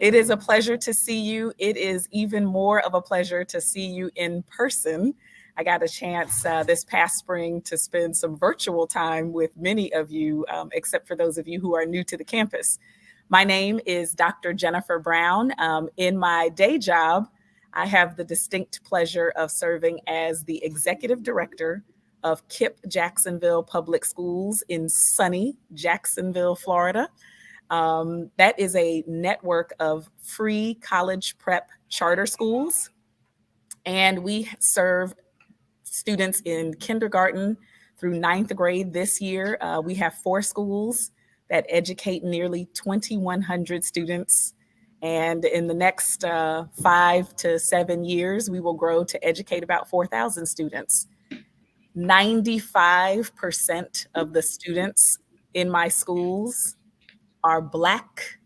It is a pleasure to see you. It is even more of a pleasure to see you in person. I got a chance this past spring to spend some virtual time with many of you, except for those of you who are new to the campus. My name is Dr. Jennifer Brown. In my day job, I have the distinct pleasure of serving as the executive director of KIPP Jacksonville Public Schools in sunny Jacksonville, Florida. That is a network of free college prep charter schools, and we serve students in kindergarten through ninth grade this year. We have 4 schools that educate nearly 2,100 students. And in the next 5 to 7 years, we will grow to educate about 4,000 students. 95% of the students in my schools are Black,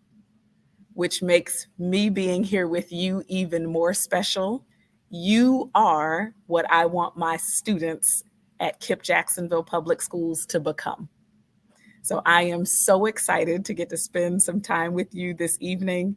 which makes me being here with you even more special. You are what I want my students at KIPP Jacksonville Public Schools to become. So I am so excited to get to spend some time with you this evening.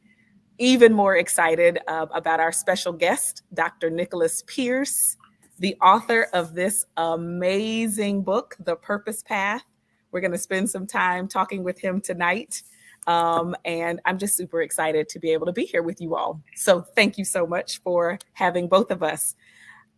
Even more excited about our special guest, Dr. Nicolas Pearce, the author of this amazing book, The Purpose Path. We're going to spend some time talking with him tonight. And I'm just super excited to be able to be here with you all. So thank you so much for having both of us.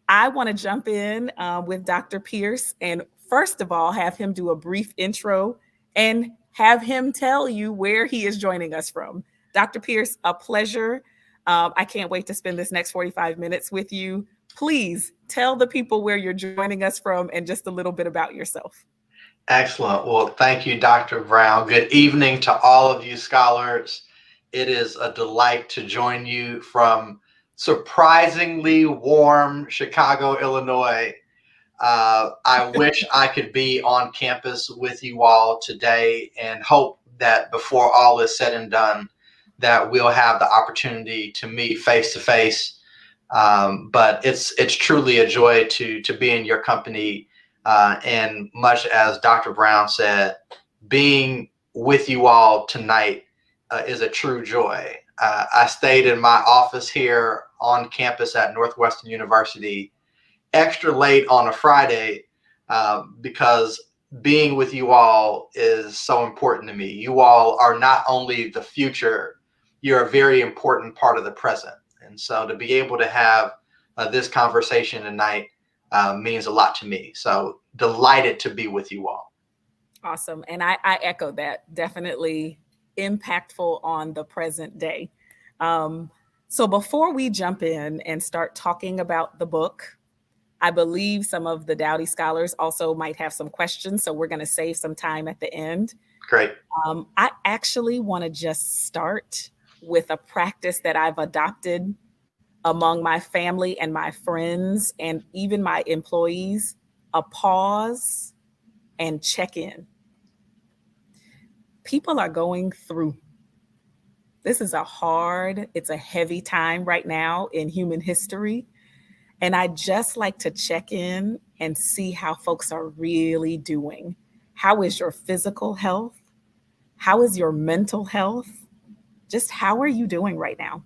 I want to jump in with Dr. Pearce and first of all, have him do a brief intro and have him tell you where he is joining us from. Dr. Pearce, a pleasure. I can't wait to spend this next 45 minutes with you. Please tell the people where you're joining us from and just a little bit about yourself. Excellent. Well, thank you, Dr. Brown. Good evening to all of you scholars. It is a delight to join you from surprisingly warm Chicago, Illinois. I wish I could be on campus with you all today and hope that before all is said and done, that we'll have the opportunity to meet face to face. But it's truly a joy to be in your company. And much as Dr. Brown said, being with you all tonight is a true joy. I stayed in my office here on campus at Northwestern University extra late on a Friday because being with you all is so important to me. You all are not only the future, you're a very important part of the present. And so to be able to have this conversation tonight means a lot to me. So delighted to be with you all. Awesome. And I echo that. Definitely impactful on the present day. So before we jump in and start talking about the book, I believe some of the Dowdy scholars also might have some questions. So we're going to save some time at the end. Great. I actually want to just start with a practice that I've adopted among my family and my friends and even my employees, a pause and check in. People are going through. This is it's a heavy time right now in human history. And I just like to check in and see how folks are really doing. How is your physical health? How is your mental health? Just how are you doing right now?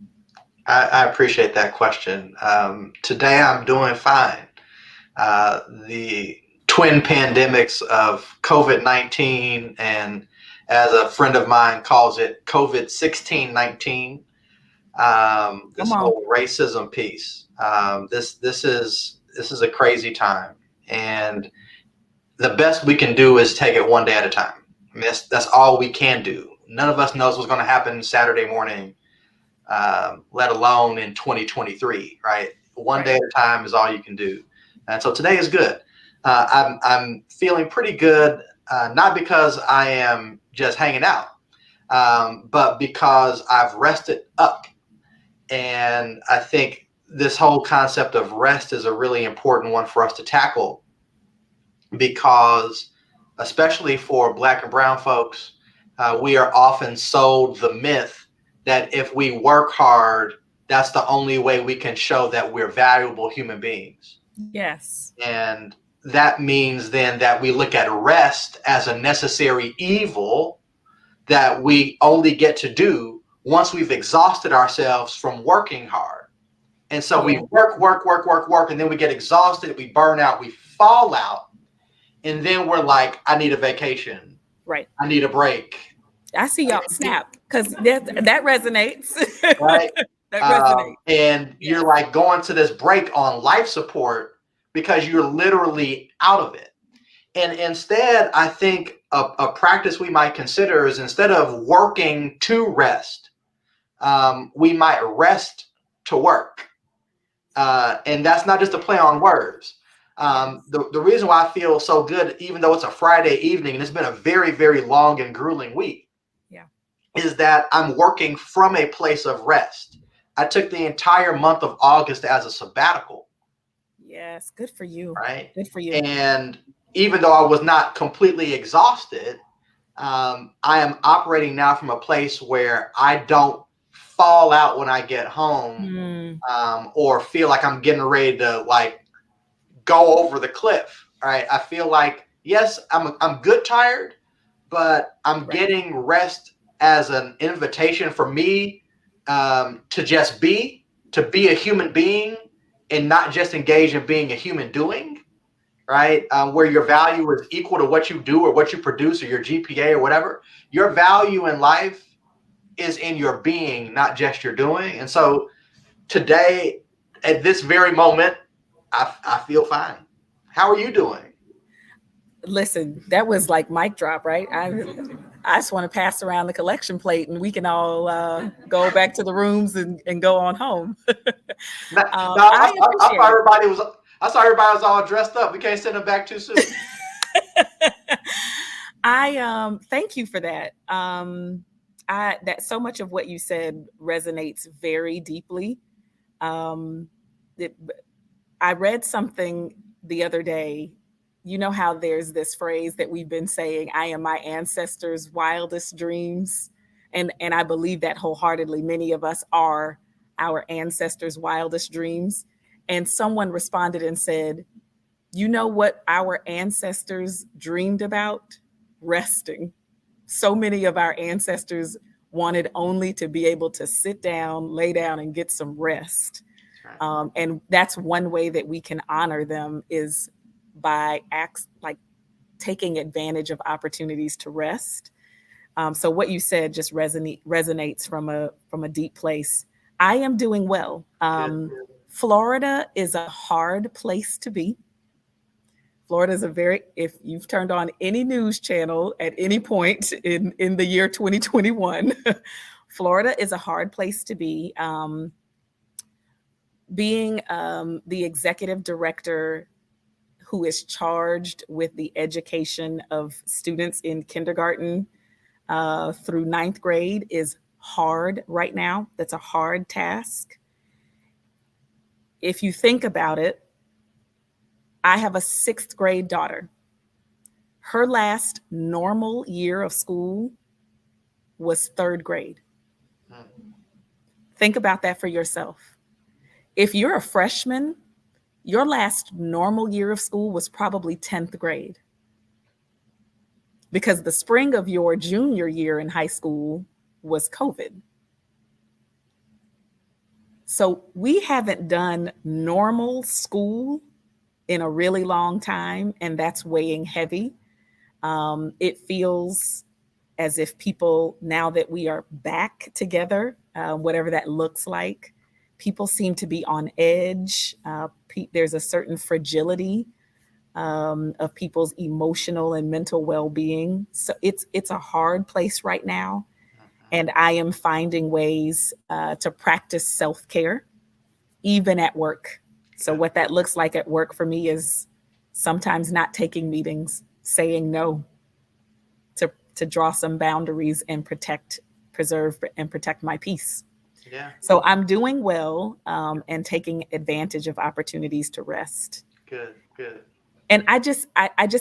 I appreciate that question. Today I'm doing fine. The twin pandemics of COVID-19 and, as a friend of mine calls it, COVID-16-19, this whole racism piece. This is a crazy time, and the best we can do is take it one day at a time. I mean, that's all we can do. None of us knows what's going to happen Saturday morning, let alone in 2023, right? One day at a time is all you can do. And so today is good. I'm feeling pretty good, not because I am just hanging out, but because I've rested up. And I think this whole concept of rest is a really important one for us to tackle, because especially for Black and brown folks, we are often sold the myth that if we work hard, that's the only way we can show that we're valuable human beings. Yes. And that means then that we look at rest as a necessary evil that we only get to do once we've exhausted ourselves from working hard. And so we Yeah. work, and then we get exhausted, we burn out, we fall out, and then we're like, I need a vacation. Right. I need a break. I see y'all snap because that resonates. Right? That resonates. And you're Yes. like going to this break on life support because you're literally out of it. And instead, I think a practice we might consider is instead of working to rest, we might rest to work. And that's not just a play on words. The reason why I feel so good, even though it's a Friday evening and it's been a very, very long and grueling week, Yeah. is that I'm working from a place of rest. I took the entire month of August as a sabbatical, Yes. Good for you. right? Good for you. And even though I was not completely exhausted, I am operating now from a place where I don't fall out when I get home, Mm, or feel like I'm getting ready to like go over the cliff. Right? I feel like yes, I'm good tired, but I'm right. getting rest as an invitation for me, to just to be a human being and not just engage in being a human doing, right? Where your value is equal to what you do or what you produce or your GPA or whatever. Your value in life is in your being, not just your doing. And so today, at this very moment, I feel fine. How are you doing? Listen, that was like mic drop, right? I just want to pass around the collection plate and we can all go back to the rooms and go on home. No, no, I I appreciate thought it. everybody was. I saw everybody was all dressed up. We can't send them back too soon. I thank you for that. I that so much of what you said resonates very deeply. Um, it, I read something the other day. You know how there's this phrase that we've been saying, I am my ancestors' wildest dreams. And I believe that wholeheartedly. Many of us are our ancestors' wildest dreams. And someone responded and said, you know what our ancestors dreamed about? Resting. So many of our ancestors wanted only to be able to sit down, lay down, and get some rest. That's right. And that's one way that we can honor them is by acts like taking advantage of opportunities to rest. So what you said just resonates from a deep place. I am doing well. Good. Florida is a hard place to be. Florida is a very, if you've turned on any news channel at any point in the year 2021, Florida is a hard place to be. Being the executive director who is charged with the education of students in kindergarten through ninth grade is hard right now. That's a hard task. If you think about it, I have a sixth grade daughter. Her last normal year of school was third grade. Mm. Think about that for yourself. If you're a freshman, your last normal year of school was probably 10th grade because the spring of your junior year in high school was COVID. So we haven't done normal school in a really long time, and that's weighing heavy. It feels as if people, now that we are back together, whatever that looks like, people seem to be on edge. There's a certain fragility of people's emotional and mental well-being. So it's a hard place right now, and I am finding ways to practice self-care, even at work. So Good. what that looks like at work for me is sometimes not taking meetings, saying no, to draw some boundaries and preserve, and protect my peace. Yeah. So I'm doing well and taking advantage of opportunities to rest. Good. Good. And I just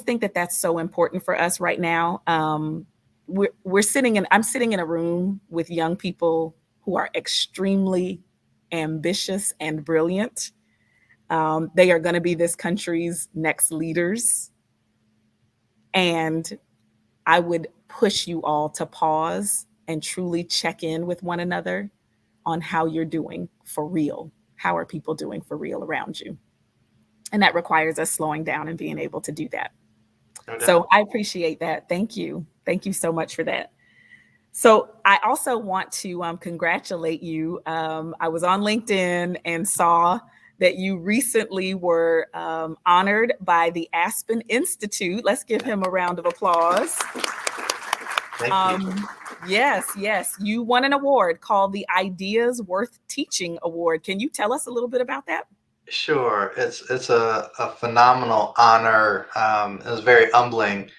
think that that's so important for us right now. I'm sitting in a room with young people who are extremely ambitious and brilliant. They are going to be this country's next leaders. And I would push you all to pause and truly check in with one another on how you're doing for real. How are people doing for real around you? And that requires us slowing down and being able to do that. No So doubt. I appreciate that. Thank you. Thank you so much for that. So I also want to congratulate you. I was on LinkedIn and saw that you recently were honored by the Aspen Institute. Let's give him a round of applause. Thank you. Um, yes, yes. You won an award called the Ideas Worth Teaching Award. Can you tell us a little bit about that? Sure. It's a phenomenal honor. It was very humbling.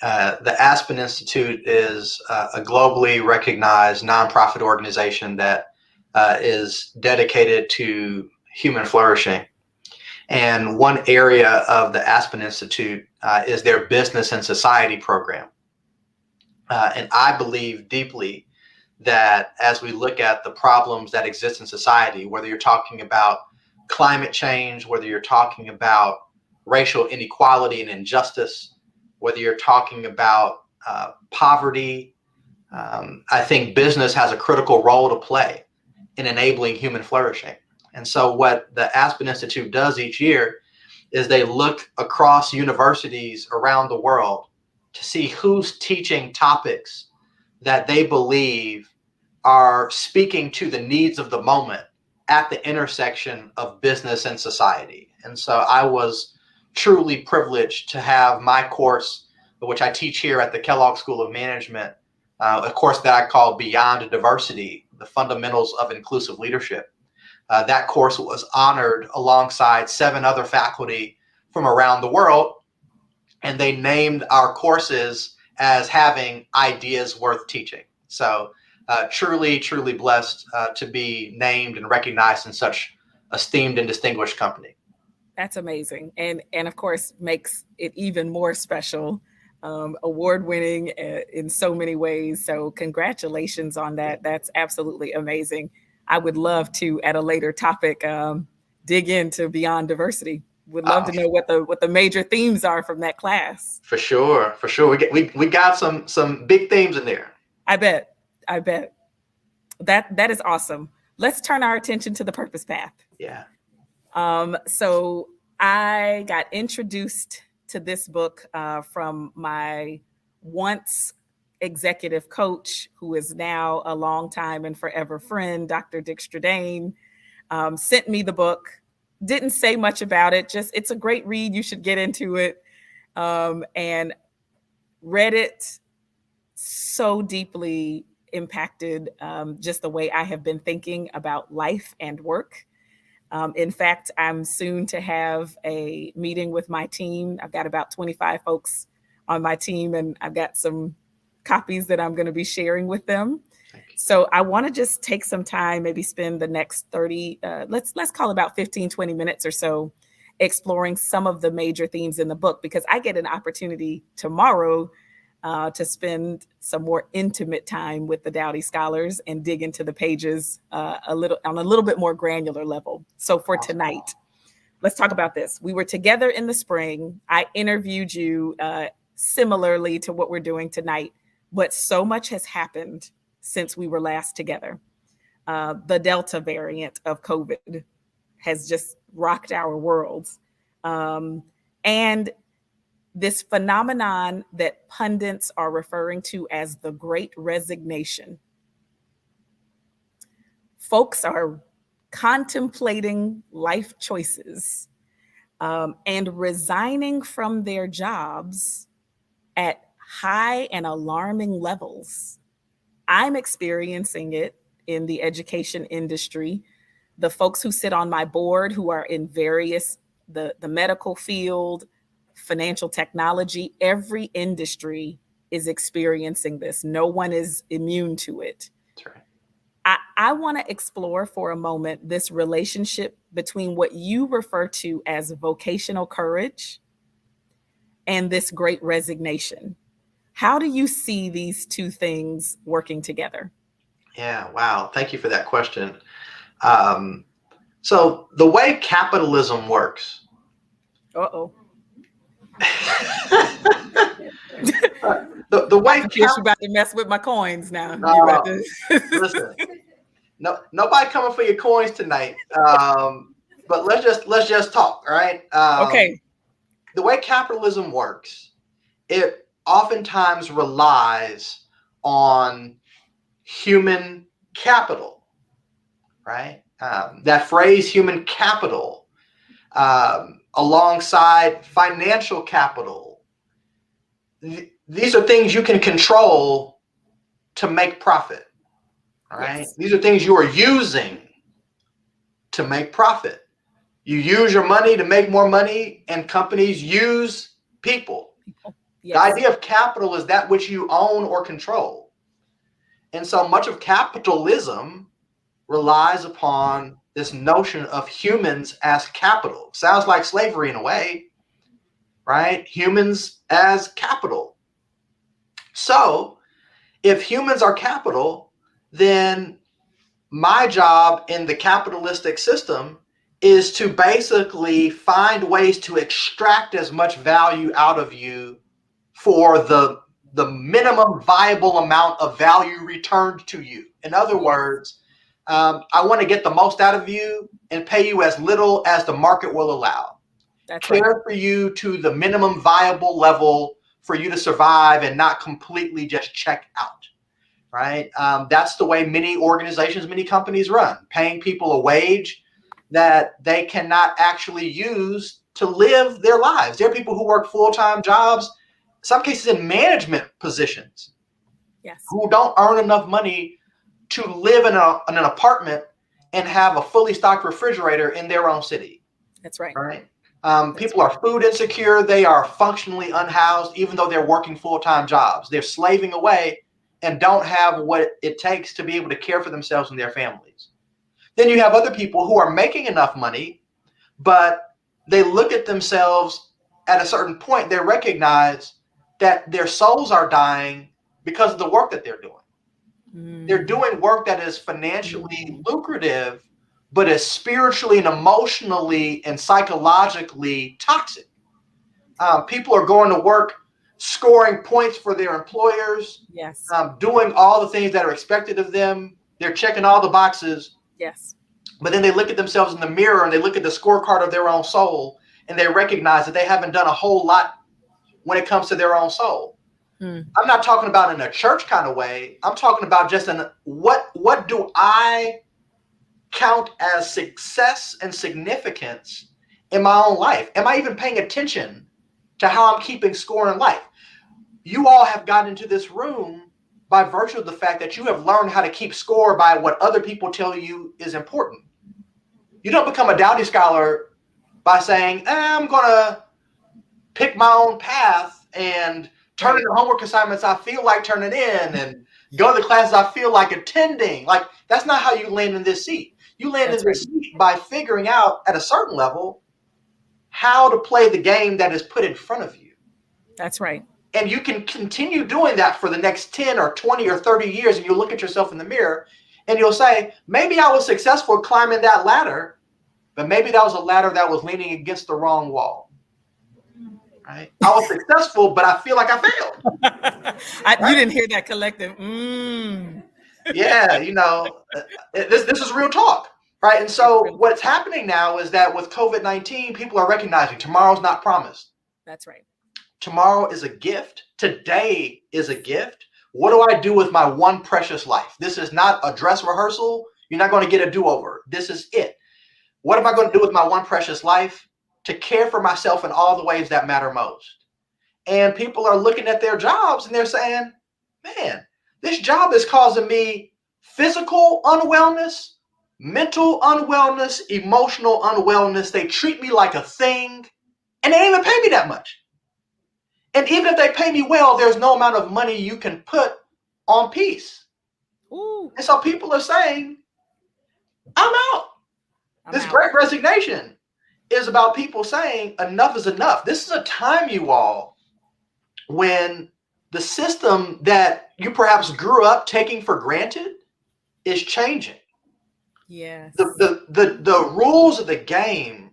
The Aspen Institute is a globally recognized nonprofit organization that is dedicated to human flourishing. And one area of the Aspen Institute is their business and society program. And I believe deeply that as we look at the problems that exist in society, whether you're talking about climate change, whether you're talking about racial inequality and injustice, whether you're talking about poverty, I think business has a critical role to play in enabling human flourishing. And so, what the Aspen Institute does each year is they look across universities around the world to see who's teaching topics that they believe are speaking to the needs of the moment at the intersection of business and society. And so I was truly privileged to have my course, which I teach here at the Kellogg School of Management, a course that I call Beyond Diversity, the Fundamentals of Inclusive Leadership. That course was honored alongside 7 other faculty from around the world, and they named our courses as having ideas worth teaching. So truly, truly blessed to be named and recognized in such esteemed and distinguished company. That's amazing, and of course makes it even more special. Award winning in so many ways. So congratulations on that. That's absolutely amazing. I would love to at a later topic dig into beyond diversity. Would love Uh, to know what the major themes are from that class. for sure, for sure. We got some big themes in there. I bet. I bet. That is awesome. Let's turn our attention to the purpose path. Yeah. So I got introduced to this book from my once executive coach, who is now a longtime and forever friend, Dr. Dick Stradane, sent me the book. Didn't say much about it. Just it's a great read. You should get into it. And read it, so deeply impacted just the way I have been thinking about life and work. In fact, I'm soon to have a meeting with my team. I've got about 25 folks on my team, and I've got some copies that I'm going to be sharing with them. So I want to just take some time, maybe spend the next 30, let's call it about 15, 20 minutes or so, exploring some of the major themes in the book, because I get an opportunity tomorrow to spend some more intimate time with the Dowdy scholars and dig into the pages a little bit more granular level. So for tonight, let's talk about this. We were together in the spring. I interviewed you similarly to what we're doing tonight, but so much has happened since we were last together. The Delta variant of COVID has just rocked our worlds. And this phenomenon that pundits are referring to as the Great Resignation. Folks are contemplating life choices and resigning from their jobs at high and alarming levels. I'm experiencing it in the education industry. The folks who sit on my board who are in various, the medical field, financial technology, every industry is experiencing this. No one is immune to it. That's right. I want to explore for a moment this relationship between what you refer to as vocational courage and this great resignation. How do you see these two things working together? Yeah. Wow. Thank you for that question. Um, so the way capitalism works. Uh-oh. The way Dr. Pierce, you about to mess with my coins now. You about to listen, no, nobody coming for your coins tonight. But let's just talk, all right? Okay. The way capitalism works, it oftentimes relies on human capital, right? That phrase, human capital, alongside financial capital. These are things you can control to make profit. All right. Yes. These are things you are using to make profit. You use your money to make more money, and companies use people. The Yes. idea of capital is that which you own or control. And so much of capitalism relies upon this notion of humans as capital. Sounds like slavery in a way, right? Humans as capital. So if humans are capital, then my job in the capitalistic system is to basically find ways to extract as much value out of you for the minimum viable amount of value returned to you. In other words, I want to get the most out of you and pay you as little as the market will allow. That's right. Care for you to the minimum viable level for you to survive and not completely just check out. Right? That's the way many organizations, many companies run, paying people a wage that they cannot actually use to live their lives. There are people who work full-time jobs, in some cases in management positions, Yes. who don't earn enough money to live in an apartment and have a fully stocked refrigerator in their own city. That's right. Right? People are food insecure. They are functionally unhoused, even though they're working full-time jobs. They're slaving away and don't have what it takes to be able to care for themselves and their families. Then you have other people who are making enough money, but they look at themselves at a certain point, they recognize that their souls are dying because of the work that they're doing. They're doing work that is financially lucrative, but is spiritually and emotionally and psychologically toxic. People are going to work scoring points for their employers, Yes. doing all the things that are expected of them. They're checking all the boxes. Yes. But then they look at themselves in the mirror and they look at the scorecard of their own soul and they recognize that they haven't done a whole lot when it comes to their own soul. I'm not talking about in a church kind of way. I'm talking about just in what do I count as success and significance in my own life? Am I even paying attention to how I'm keeping score in life? You all have gotten into this room by virtue of the fact that you have learned how to keep score by what other people tell you is important. You don't become a Dowdy scholar by saying, I'm going to pick my own path and turn in the homework assignments I feel like turning in and go to the classes I feel like attending. Like, that's not how you land in this seat. You land in this seat by figuring out at a certain level how to play the game that is put in front of you. That's right. And you can continue doing that for the next 10 or 20 or 30 years, and you'll look at yourself in the mirror and you'll say, maybe I was successful climbing that ladder, but maybe that was a ladder that was leaning against the wrong wall. Right? I was successful, but I feel like I failed. Right? You didn't hear that collective. Yeah, this is real talk. Right? And so what's happening now is that with COVID-19, people are recognizing tomorrow's not promised. That's right. Tomorrow is a gift. Today is a gift. What do I do with my one precious life? This is not a dress rehearsal. You're not going to get a do-over. This is it. What am I going to do with my one precious life? To care for myself in all the ways that matter most. And people are looking at their jobs and they're saying, man, this job is causing me physical unwellness, mental unwellness, emotional unwellness. They treat me like a thing and they don't even pay me that much. And even if they pay me well, there's no amount of money you can put on peace. Ooh. And so people are saying, I'm out. This great resignation is about people saying enough is enough. This is a time, you all, when the system that you perhaps grew up taking for granted is changing. Yes. The rules of the game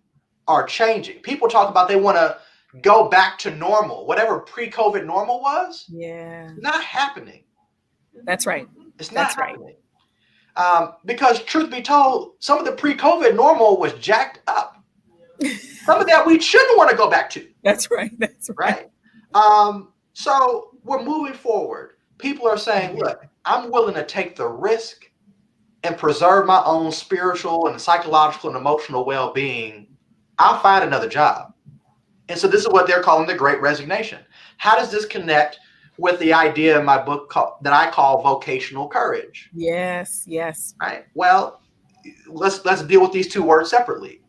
are changing. People talk about they want to go back to normal, whatever pre-COVID normal was, Yeah. not happening. That's right. It's not That's right. happening. Because truth be told, some of the pre-COVID normal was jacked up. Some of that we shouldn't want to go back to. That's right. That's right. Right? So we're moving forward. People are saying, Mhm. look, I'm willing to take the risk and preserve my own spiritual and psychological and emotional well-being. I'll find another job. And so this is what they're calling the Great Resignation. How does this connect with the idea in my book that I call vocational courage? Yes. Yes. Right. Well, let's deal with these two words separately.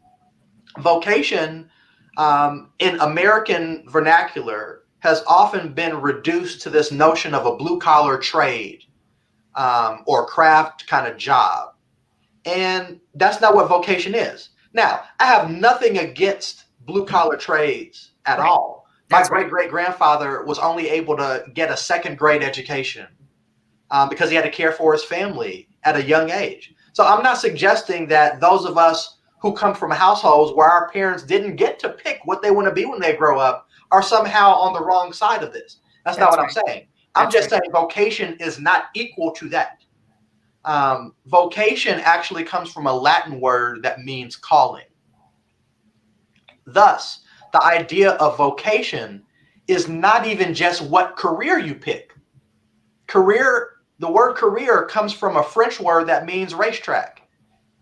Vocation, in American vernacular, has often been reduced to this notion of a blue collar trade, or craft kind of job. And that's not what vocation is. Now, I have nothing against blue collar trades at Right. all. My That's great right. great grandfather was only able to get a second grade education, because he had to care for his family at a young age. So I'm not suggesting that those of us who come from households where our parents didn't get to pick what they want to be when they grow up are somehow on the wrong side of this. That's not That's what I'm right. saying. I'm That's just right. saying vocation is not equal to that. Vocation actually comes from a Latin word that means calling. Thus, the idea of vocation is not even just what career you pick. The word career comes from a French word that means racetrack.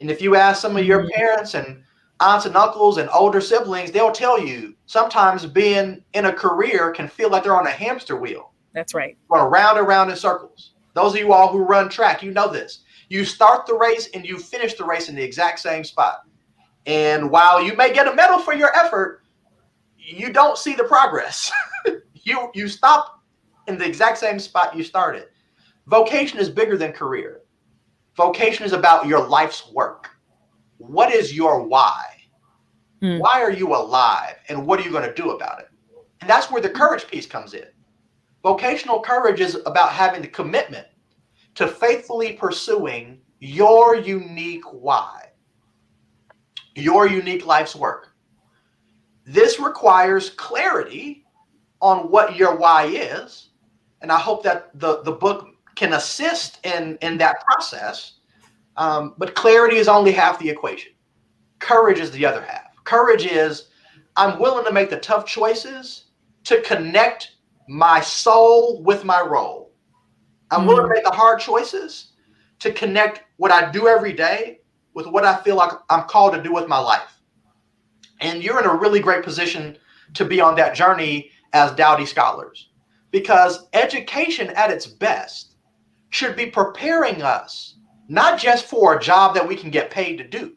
And if you ask some of your Mhm. parents and aunts and uncles and older siblings, they'll tell you sometimes being in a career can feel like they're on a hamster wheel, That's right. going around and around in circles. Those of you all who run track, you know this. You start the race and you finish the race in the exact same spot. And while you may get a medal for your effort, you don't see the progress. You stop in the exact same spot you started. Vocation is bigger than career. Vocation is about your life's work. What is your why? Mm. Why are you alive? And what are you going to do about it? And that's where the courage piece comes in. Vocational courage is about having the commitment to faithfully pursuing your unique why, your unique life's work. This requires clarity on what your why is. And I hope that the book can assist in that process. But clarity is only half the equation. Courage is the other half. Courage is I'm willing to make the tough choices to connect my soul with my role. I'm willing to Mm. make the hard choices to connect what I do every day with what I feel like I'm called to do with my life. And you're in a really great position to be on that journey as Dowdy scholars, because education at its best should be preparing us not just for a job that we can get paid to do.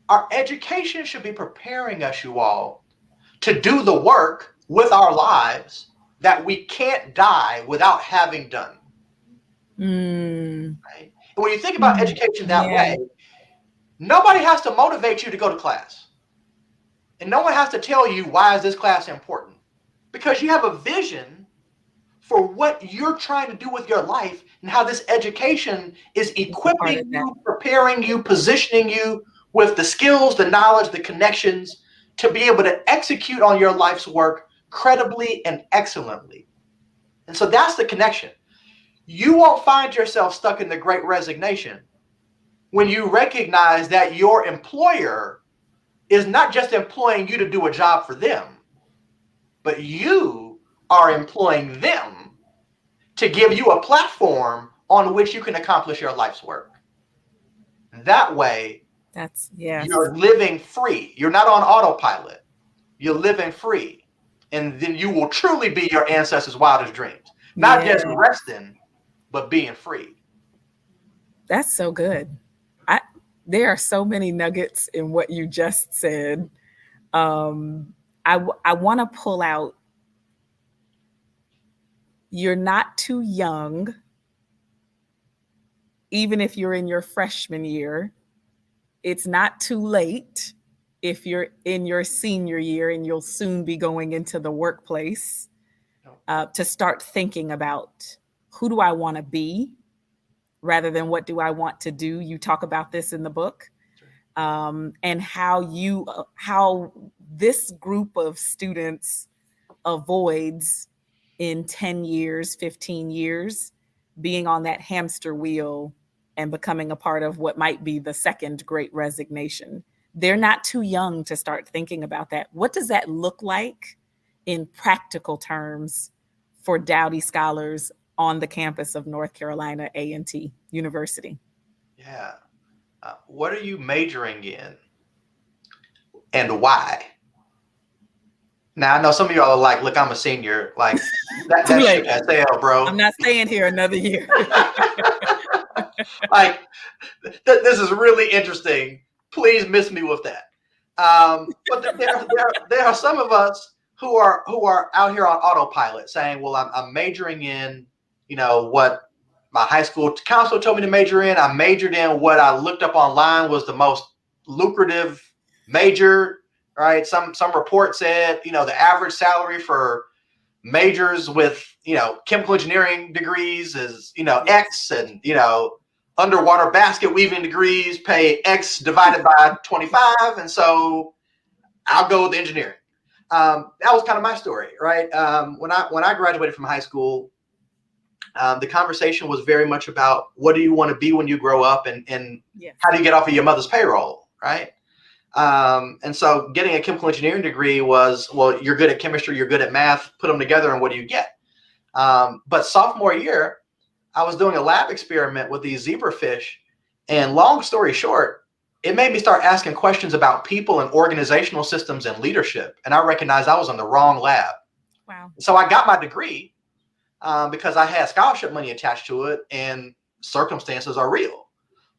Our education should be preparing us, you all, to do the work with our lives that we can't die without having done. Mm. Right? And when you think about Mm. education that Yeah. way, nobody has to motivate you to go to class. And no one has to tell you why is this class important. Because you have a vision for what you're trying to do with your life and how this education is It's a part equipping of that. you, preparing you, positioning you with the skills, the knowledge, the connections to be able to execute on your life's work credibly and excellently. And so that's the connection. You won't find yourself stuck in the great resignation when you recognize that your employer is not just employing you to do a job for them, but you are employing them to give you a platform on which you can accomplish your life's work. That way, That's yes. you're living free. You're not on autopilot. You're living free. And then you will truly be your ancestors' wildest dreams. Not just Yeah. resting, but being free. That's so good. I There are so many nuggets in what you just said. Um, I want to pull out. You're not too young, even if you're in your freshman year. It's not too late if you're in your senior year and you'll soon be going into the workplace, to start thinking about who do I want to be rather than what do I want to do. You talk about this in the book. and how this group of students avoids in 10 years, 15 years, being on that hamster wheel and becoming a part of what might be the second great resignation. They're not too young to start thinking about that. What does that look like in practical terms for Dowdy scholars on the campus of North Carolina A&T University? Yeah. What are you majoring in and why? Now, I know some of y'all are like, look, I'm a senior. Like, Too that ship late. has sailed, I'm bro. not staying here another year. Like, this is really interesting. Please miss me with that. But there are some of us who are out here on autopilot saying, well, I'm majoring in, what my high school counselor told me to major in. I majored in what I looked up online was the most lucrative major, right? Some report said, the average salary for majors with, chemical engineering degrees is, Yes. X, and, underwater basket weaving degrees pay X divided by 25. And so I'll go with engineering. That was kind of my story, right? When I graduated from high school, the conversation was very much about what do you want to be when you grow up, and Yes. how do you get off of your mother's payroll, right? And so getting a chemical engineering degree was, well, you're good at chemistry, you're good at math, put them together, and what do you get? But sophomore year, I was doing a lab experiment with these zebrafish, and long story short, it made me start asking questions about people and organizational systems and leadership. And I recognized I was in the wrong lab. Wow. So I got my degree because I had scholarship money attached to it, and circumstances are real.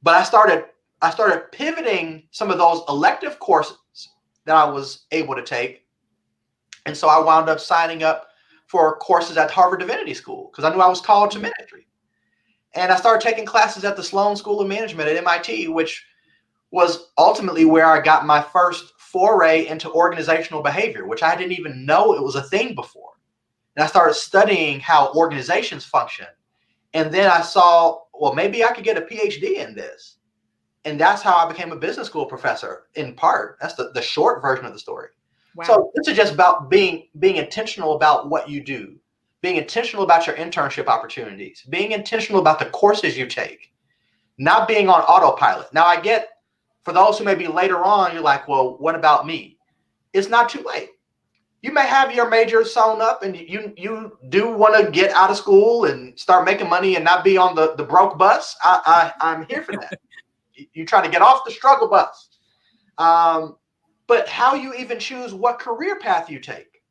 But I started pivoting some of those elective courses that I was able to take. And so I wound up signing up for courses at Harvard Divinity School because I knew I was called to ministry. And I started taking classes at the Sloan School of Management at MIT, which was ultimately where I got my first foray into organizational behavior, which I didn't even know it was a thing before. And I started studying how organizations function. And then I saw, well, maybe I could get a PhD in this. And that's how I became a business school professor, in part. That's the short version of the story. Wow. So this is just about being intentional about what you do, being intentional about your internship opportunities, being intentional about the courses you take, not being on autopilot. Now, I get, for those who may be later on, you're like, well, what about me? It's not too late. You may have your major sewn up, and you do want to get out of school and start making money and not be on the broke bus. I'm here for that. You try to get off the struggle bus. But how you even choose what career path you take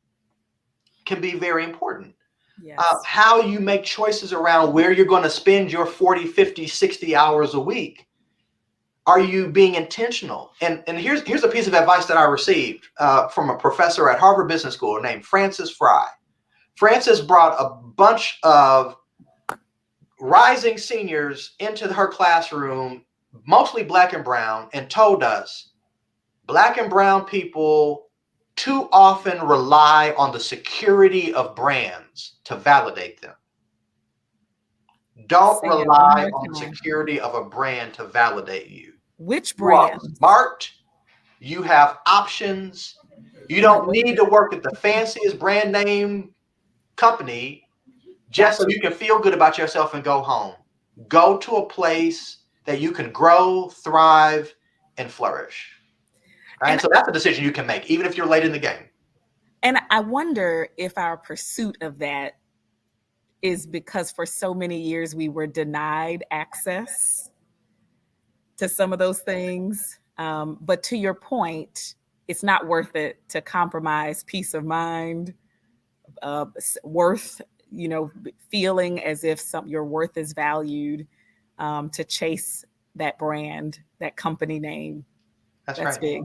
can be very important. Yes. How you make choices around where you're going to spend your 40, 50, 60 hours a week. Are you being intentional? And here's a piece of advice that I received from a professor at Harvard Business School named Francis Fry. Francis brought a bunch of rising seniors into her classroom, mostly black and brown, and told us black and brown people too often rely on the security of brands to validate them. Don't Say it one rely more on the time. security of a brand to validate you. Which You are brands? smart. You have options. You don't need to work at the fanciest brand name company just so Gotcha. you can feel good about yourself and go home. Go to a place that you can grow, thrive, and flourish. Right? And So that's a decision you can make, even if you're late in the game. and I wonder if our pursuit of that is because for so many years we were denied access to some of those things. But to your point, it's not worth it to compromise peace of mind, worth, feeling as if your worth is valued, to chase that brand, that company name. That's That's right. big.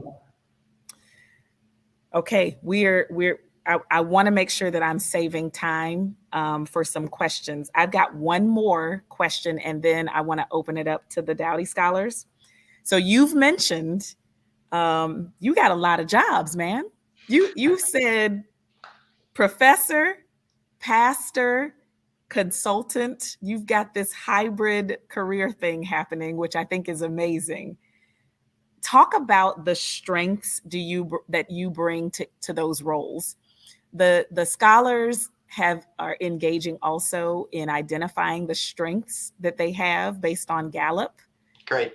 Okay, I want to make sure that I'm saving time for some questions. I've got one more question, and then I want to open it up to the Dowdy scholars. So you've mentioned you got a lot of jobs, man. You said professor, pastor, consultant. You've got this hybrid career thing happening, which I think is amazing. talk about the strengths that you bring to those roles. The scholars are engaging also in identifying the strengths that they have based on Gallup, Great.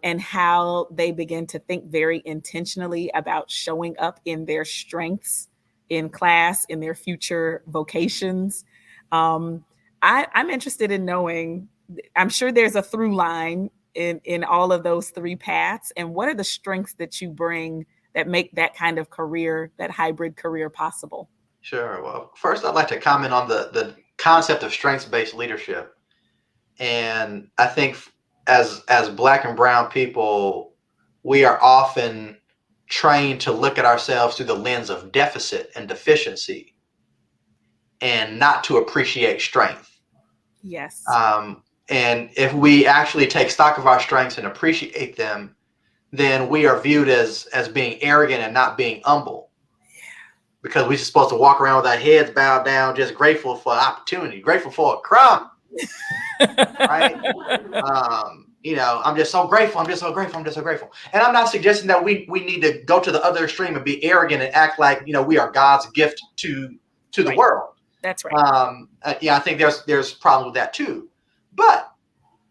and how they begin to think very intentionally about showing up in their strengths in class, in their future vocations. Um, I'm interested in knowing, I'm sure there's a through line in all of those three paths. And what are the strengths that you bring that make that kind of career, that hybrid career possible? Sure. Well, first, I'd like to comment on the concept of strengths-based leadership. And I think as Black and Brown people, we are often trained to look at ourselves through the lens of deficit and deficiency and not to appreciate strength. Yes. And if we actually take stock of our strengths and appreciate them, then we are viewed as being arrogant and not being humble. Because we're supposed to walk around with our heads bowed down, just grateful for an opportunity, grateful for a crumb, right? I'm just so grateful. I'm just so grateful. I'm just so grateful. And I'm not suggesting that we need to go to the other extreme and be arrogant and act like, we are God's gift to the Right. world. That's right. I think there's problems with that too. But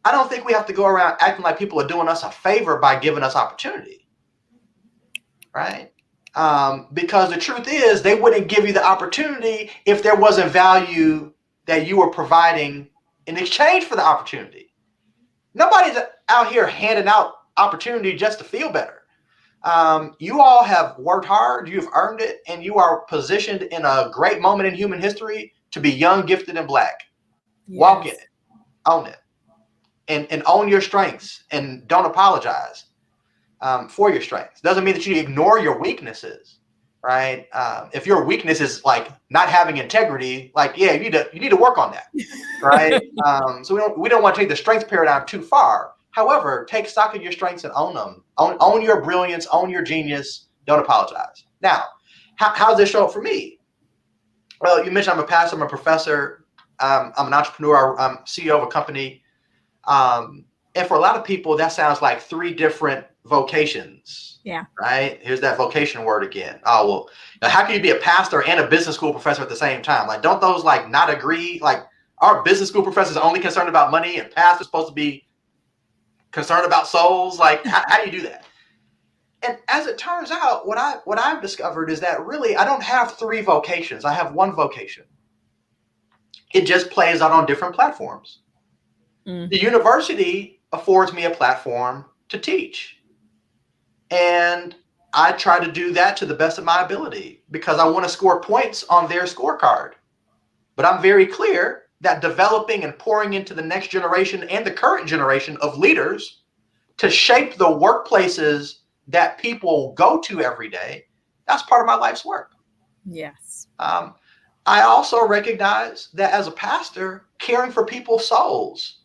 I don't think we have to go around acting like people are doing us a favor by giving us opportunity, right? Because the truth is, they wouldn't give you the opportunity if there wasn't value that you were providing in exchange for the opportunity. Nobody's out here handing out opportunity just to feel better. You all have worked hard, you've earned it, and you are positioned in a great moment in human history to be young, gifted, and Black. Yes. Walk in it, own it, and own your strengths, and don't apologize for your strengths. Doesn't mean that you ignore your weaknesses, right? If your weakness is like not having integrity, you need to work on that, right? So we don't want to take the strength paradigm too far. However, take stock of your strengths and own them. Own your brilliance, own your genius. Don't apologize. Now, how does this show up for me? Well, you mentioned I'm a pastor, I'm a professor, I'm an entrepreneur, I'm CEO of a company. And for a lot of people, that sounds like three different vocations. Yeah. Right? Here's that vocation word again. Oh, well, now how can you be a pastor and a business school professor at the same time? Like, don't those not agree? Like, our business school professors only concerned about money and pastors supposed to be concerned about souls? Like, how do you do that? And as it turns out, what I've discovered is that really I don't have three vocations. I have one vocation. It just plays out on different platforms. The university affords me a platform to teach. And I try to do that to the best of my ability because I want to score points on their scorecard. But I'm very clear that developing and pouring into the next generation and the current generation of leaders to shape the workplaces that people go to every day, that's part of my life's work. Yes. I also recognize that as a pastor, caring for people's souls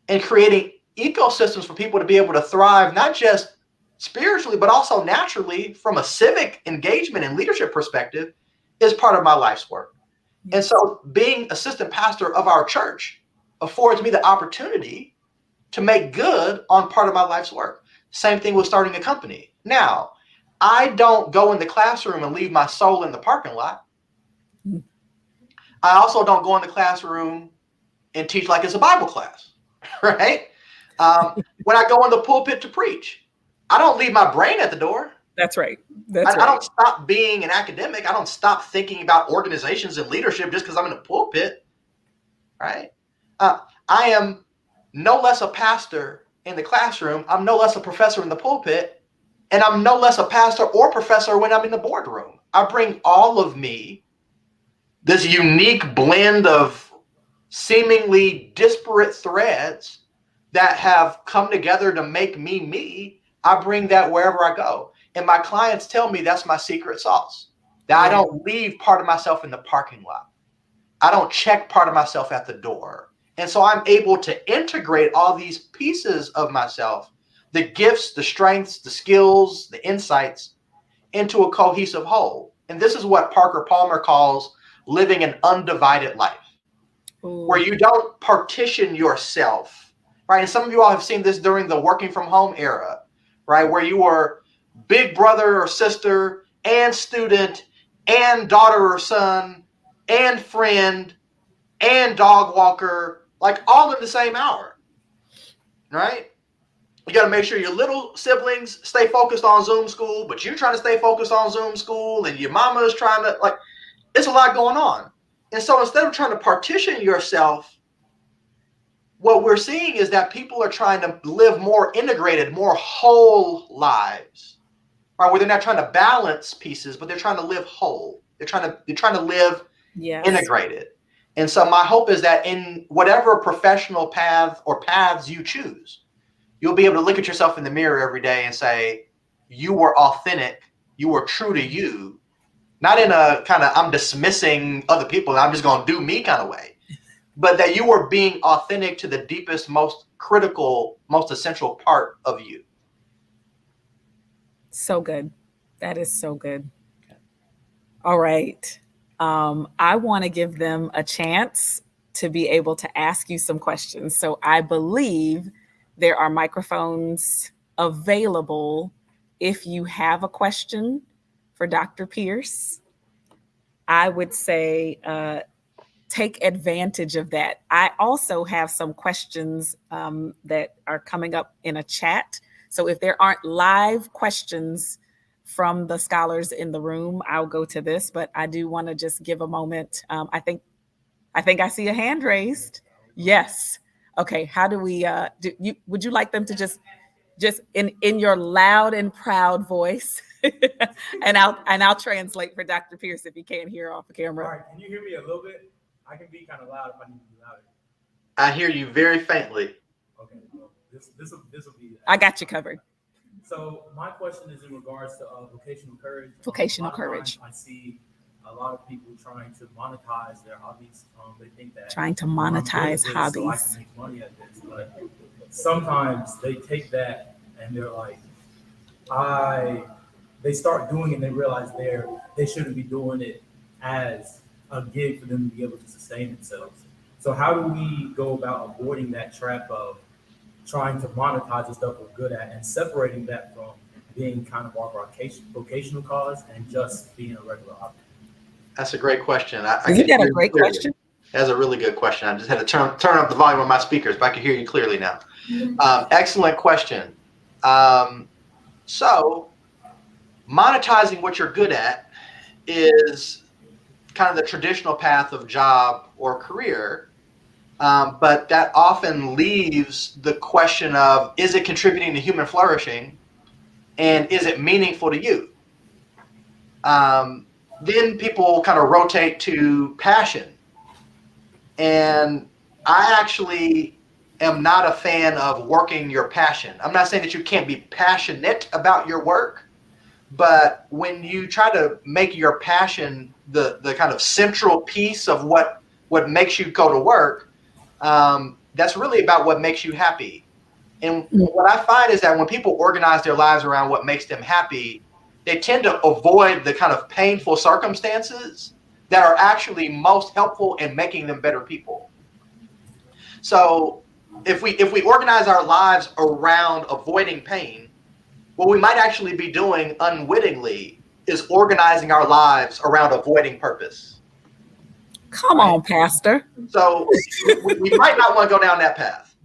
and creating ecosystems for people to be able to thrive, not just spiritually, but also naturally from a civic engagement and leadership perspective, is part of my life's work. Yes. And so being assistant pastor of our church affords me the opportunity to make good on part of my life's work. Same thing with starting a company. Now, I don't go in the classroom and leave my soul in the parking lot. I also don't go in the classroom and teach like it's a Bible class, right? When I go in the pulpit to preach, I don't leave my brain at the door. That's right. I don't stop being an academic. I don't stop thinking about organizations and leadership just because I'm in the pulpit, right? I am no less a pastor in the classroom. I'm no less a professor in the pulpit, and I'm no less a pastor or professor when I'm in the boardroom. I bring all of me, this unique blend of seemingly disparate threads that have come together to make me me. I bring that wherever I go. And my clients tell me that's my secret sauce, that I don't leave part of myself in the parking lot. I don't check part of myself at the door. And so I'm able to integrate all these pieces of myself, the gifts, the strengths, the skills, the insights, into a cohesive whole. And this is what Parker Palmer calls living an undivided life. Ooh. Where you don't partition yourself, right? And some of you all have seen this during the working from home era, right? Where you were big brother or sister and student and daughter or son and friend and dog walker, like all in the same hour, right? You got to make sure your little siblings stay focused on Zoom school, but you're trying to stay focused on Zoom school, and your mama is trying to, like, it's a lot going on. And so instead of trying to partition yourself, what we're seeing is that people are trying to live more integrated, more whole lives, right? Where they're not trying to balance pieces, but they're trying to live whole. They're trying to live integrated. And so my hope is that in whatever professional path or paths you choose, you'll be able to look at yourself in the mirror every day and say, you were authentic, you were true to you, not in a kind of I'm dismissing other people and I'm just going to do me kind of way, but that you were being authentic to the deepest, most critical, most essential part of you. So good. That is so good. All right. I want to give them a chance to be able to ask you some questions. So I believe there are microphones available if you have a question for Dr. Pearce. I would say take advantage of that. I also have some questions that are coming up in a chat. So if there aren't live questions from the scholars in the room, I'll go to this. But I do want to just give a moment. I think I see a hand raised. Yes. Okay. How do we? Would you like them to just in your loud and proud voice? and I'll translate for Dr. Pearce if you can't hear off the camera. All right, can you hear me a little bit? I can be kind of loud if I need to be louder. I hear you very faintly. Okay, well, this will be. I got you covered. So my question is in regards to vocational courage. Vocational courage. I see a lot of people trying to monetize their hobbies. They think that trying to monetize hobbies. So I can make money at this, but sometimes they take that and they're like, they start doing it and they realize they shouldn't be doing it as a gig for them to be able to sustain themselves. So how do we go about avoiding that trap of trying to monetize the stuff we're good at and separating that from being kind of our vocational cause and just being a regular hobby? That's a great question. You got a great question. That's a really good question. I just had to turn up the volume of my speakers, but I can hear you clearly now. Excellent question. So monetizing what you're good at is kind of the traditional path of job or career, but that often leaves the question of, is it contributing to human flourishing, and is it meaningful to you? Then people kind of rotate to passion. And I actually am not a fan of working your passion. I'm not saying that you can't be passionate about your work, but when you try to make your passion the kind of central piece of what makes you go to work, that's really about what makes you happy. And what I find is that when people organize their lives around what makes them happy, they tend to avoid the kind of painful circumstances that are actually most helpful in making them better people. So if we organize our lives around avoiding pain, what we might actually be doing unwittingly is organizing our lives around avoiding purpose. Come on, Pastor. So we might not want to go down that path.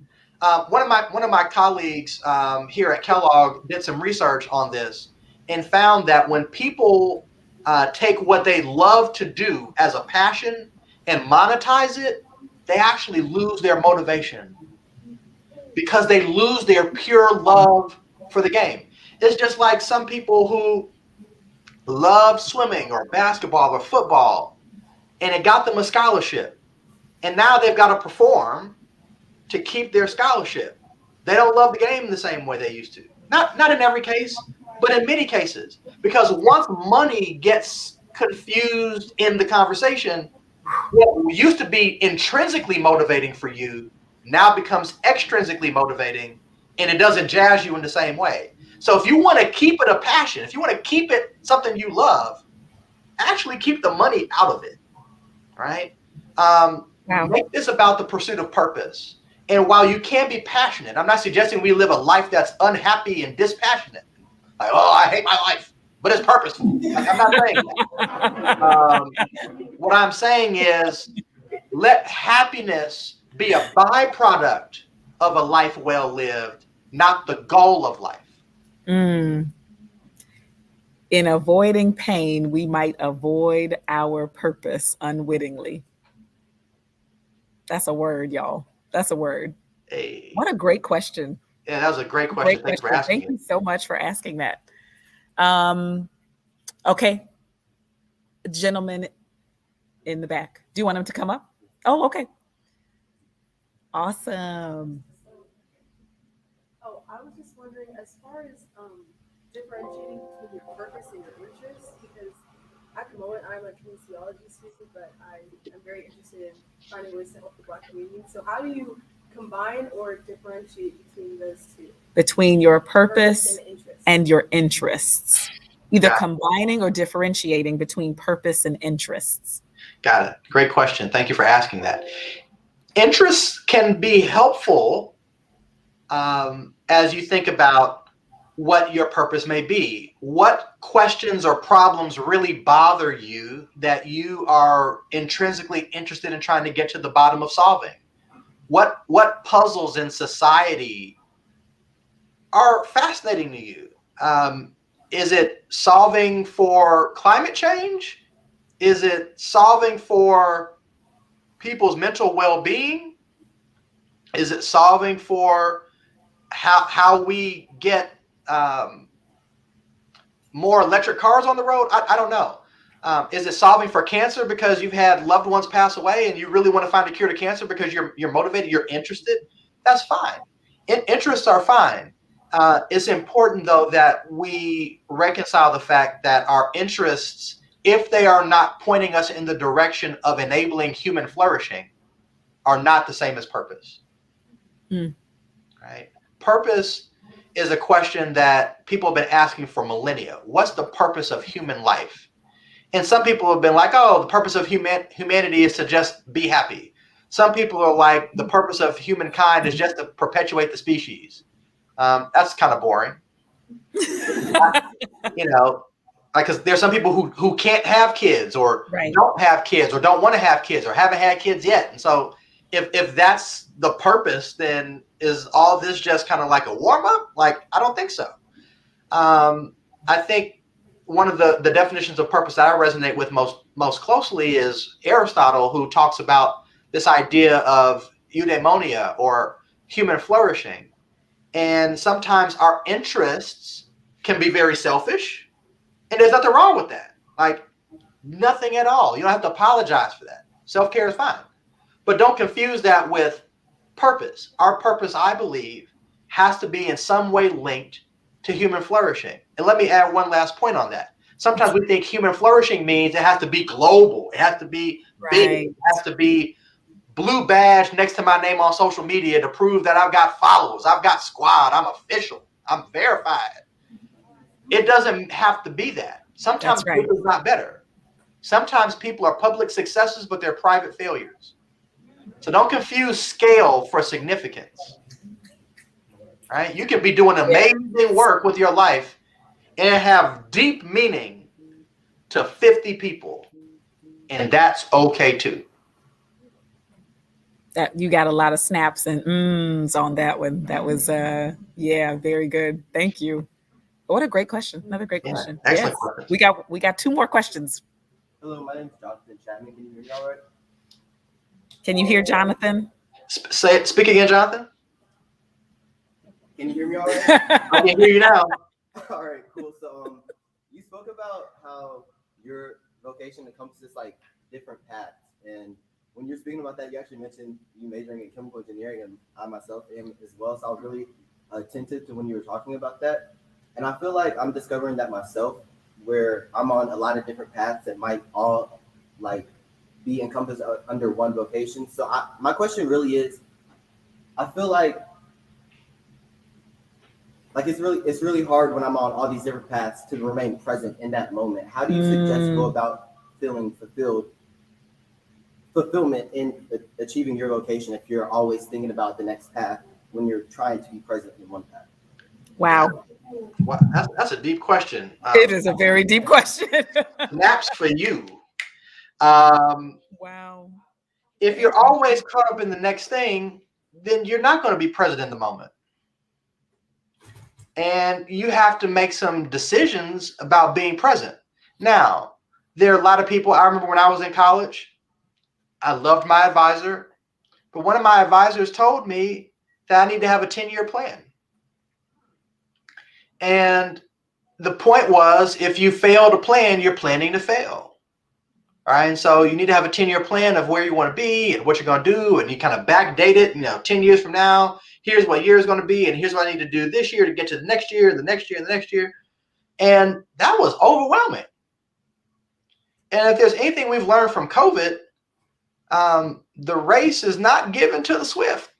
One of my colleagues here at Kellogg did some research on this and found that when people take what they love to do as a passion and monetize it, they actually lose their motivation because they lose their pure love for the game. It's just like some people who love swimming or basketball or football, and it got them a scholarship, and now they've got to perform to keep their scholarship. They don't love the game the same way they used to. Not in every case, but in many cases. Because once money gets confused in the conversation, what used to be intrinsically motivating for you now becomes extrinsically motivating, and it doesn't jazz you in the same way. So if you want to keep it a passion, if you want to keep it something you love, actually keep the money out of it, right? Make this about the pursuit of purpose. And while you can be passionate, I'm not suggesting we live a life that's unhappy and dispassionate. Like, oh, I hate my life, but it's purposeful. Like, I'm not saying that. What I'm saying is let happiness be a byproduct of a life well lived, not the goal of life. In avoiding pain, we might avoid our purpose unwittingly. That's a word, y'all. That's a word. Hey. What a great question. Yeah, that was a great question. Great Thanks for question. asking Thank it. you so much for asking that. Okay. Gentleman in the back. Do you want him to come up? Oh, okay. Awesome. Oh, I was just wondering, as far as differentiating between your purpose and your interests, because at the moment I'm a kinesiology student, but I am very interested in finding ways to help the Black community. So how do you combine or differentiate between those two? Between your purpose and interest. and your interests. Either Got it. combining or differentiating between purpose and interests. Got it. Great question. Thank you for asking that. Interests can be helpful as you think about what your purpose may be. What questions or problems really bother you that you are intrinsically interested in trying to get to the bottom of solving? What puzzles in society are fascinating to you? Is it solving for climate change? Is it solving for people's mental well-being? Is it solving for how we get more electric cars on the road? I don't know. Is it solving for cancer because you've had loved ones pass away and you really want to find a cure to cancer because you're motivated, you're interested? That's fine. Interests are fine. It's important, though, that we reconcile the fact that our interests, if they are not pointing us in the direction of enabling human flourishing, are not the same as purpose. Right? Purpose is a question that people have been asking for millennia. What's the purpose of human life? And some people have been like, oh, the purpose of humanity is to just be happy. Some people are like, the purpose of humankind is just to perpetuate the species. That's kind of boring. Because there's some people who can't have kids or don't have kids or don't want to have kids or haven't had kids yet. And so if that's the purpose, then is all this just kind of like a warm up? Like, I don't think so. I think one of the definitions of purpose that I resonate with most closely is Aristotle, who talks about this idea of eudaimonia or human flourishing. And sometimes our interests can be very selfish, and there's nothing wrong with that. Like, nothing at all. You don't have to apologize for that. Self-care is fine. But don't confuse that with purpose. Our purpose, I believe, has to be in some way linked to human flourishing. And let me add one last point on that. Sometimes we think human flourishing means it has to be global. It has to be big. It has to be blue badge next to my name on social media to prove that I've got followers. I've got squad. I'm official. I'm verified. It doesn't have to be that. Sometimes people is not better. Sometimes people are public successes, but they're private failures. So don't confuse scale for significance. Right? You can be doing amazing work with your life and have deep meaning to 50 people. And that's okay too. That you got a lot of snaps and mms on that one. That was very good. Thank you. What a great question. Another great question. Excellent question. We got two more questions. Hello, my name's Jonathan Chapman. Can you hear me all right? Can you hear Jonathan? Speak again, Jonathan. Can you hear me all right? I can hear you now. All right, cool. So you spoke about how your vocation encompasses like different paths, and when you're speaking about that, you actually mentioned you majoring in chemical engineering, and I myself am as well. So I was really attentive to when you were talking about that, and I feel like I'm discovering that myself, where I'm on a lot of different paths that might all like be encompassed under one vocation. So my question really is, I feel like it's really hard when I'm on all these different paths to remain present in that moment. How do you suggest go about feeling fulfilled fulfillment in achieving your vocation if you're always thinking about the next path when you're trying to be present in one path? Wow. Wow, that's a deep question. It is a very deep question. Snaps for you. Um, Wow. if you're always caught up in the next thing, then you're not going to be present in the moment. And you have to make some decisions about being present. Now, there are a lot of people. I remember when I was in college, I loved my advisor, but one of my advisors told me that I need to have a 10-year plan. And the point was, if you fail to plan, you're planning to fail. All right. And so you need to have a 10-year plan of where you want to be and what you're going to do. And you kind of backdate it, 10 years from now, here's what year is going to be. And here's what I need to do this year to get to the next year, the next year, the next year. And that was overwhelming. And if there's anything we've learned from COVID, the race is not given to the swift.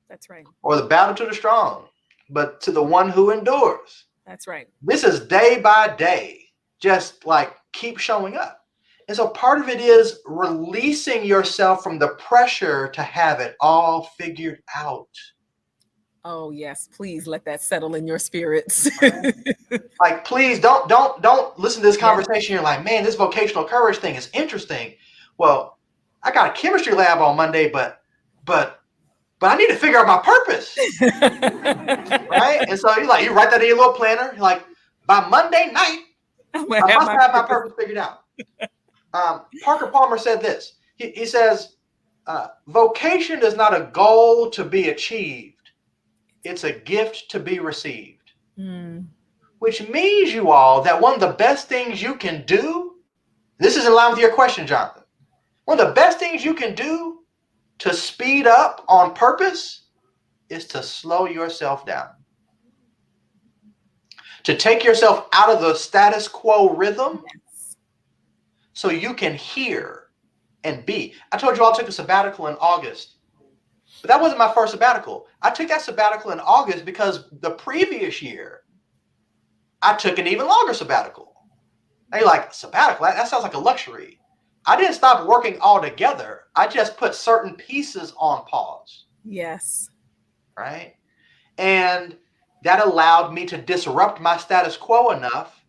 That's right. Or the battle to the strong, but to the one who endures. That's right. This is day by day, just like keep showing up. And so part of it is releasing yourself from the pressure to have it all figured out. Oh yes, please let that settle in your spirits. Like, please don't listen to this conversation. You're like, man, this vocational courage thing is interesting. Well, I got a chemistry lab on Monday, but I need to figure out my purpose. Right? And so you write that in your little planner. You're like, by Monday night, I must have my purpose figured out. Parker Palmer said this. He says, vocation is not a goal to be achieved. It's a gift to be received. Which means, you all, that one of the best things you can do, this is in line with your question, Jonathan. One of the best things you can do to speed up on purpose is to slow yourself down. To take yourself out of the status quo rhythm so you can hear and be. I told you all I took a sabbatical in August, but that wasn't my first sabbatical. I took that sabbatical in August because the previous year, I took an even longer sabbatical. Now you're like, sabbatical? That sounds like a luxury. I didn't stop working altogether. I just put certain pieces on pause. Yes. Right? And that allowed me to disrupt my status quo enough